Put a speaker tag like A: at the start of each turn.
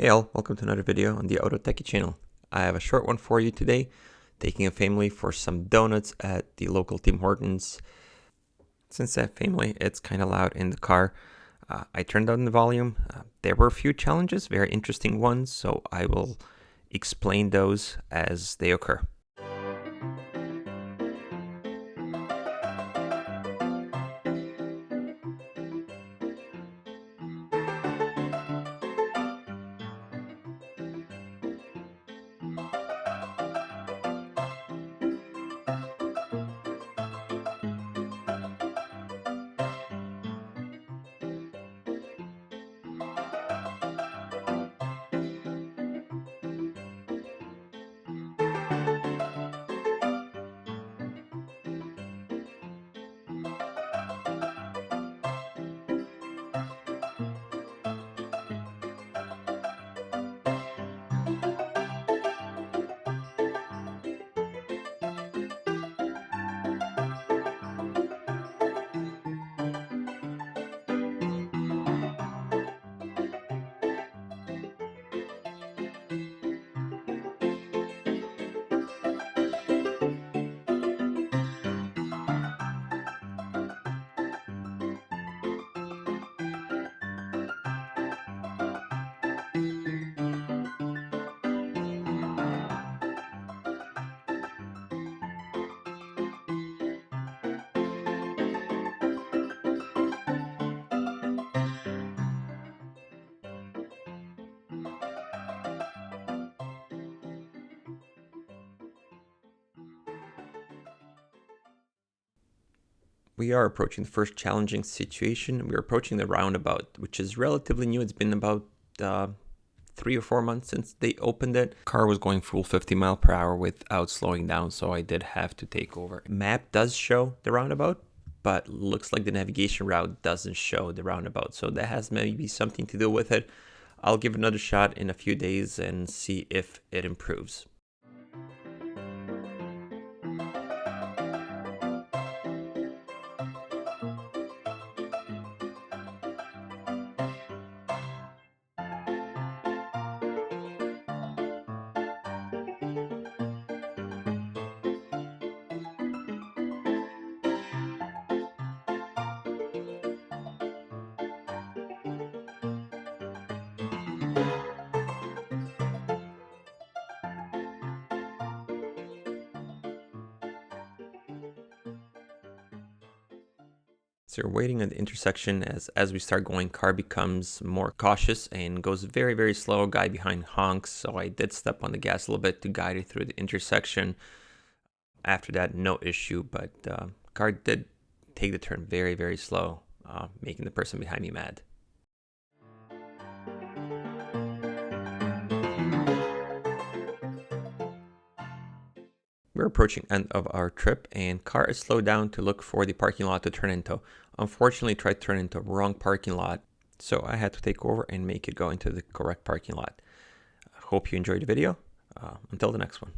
A: Hey all, welcome to another video on the Auto Techie channel. I have a short one for you today, taking a family for some donuts at the local Tim Hortons. Since that family, it's kind of loud in the car. I turned down the volume. There were a few challenges, very interesting ones, so I will explain those as they occur. We are approaching the first challenging situation. We're approaching the roundabout, which is relatively new. It's been about 3 or 4 months since they opened it. Car was going full 50 mile per hour without slowing down, so I did have to take over. Map does show the roundabout, but looks like the navigation route doesn't show the roundabout, so that has maybe something to do with it. I'll give it another shot in a few days and see if it improves. So you're waiting at the intersection. As we start going, car becomes more cautious and goes very, very slow. Guy behind honks, so I did step on the gas a little bit to guide it through the intersection. After that, no issue, but car did take the turn very, very slow, making the person behind me mad. We're approaching end of our trip and car is slowed down to look for the parking lot to turn into. Unfortunately, tried to turn into wrong parking lot, so I had to take over and make it go into the correct parking lot. Hope you enjoyed the video. Until the next one.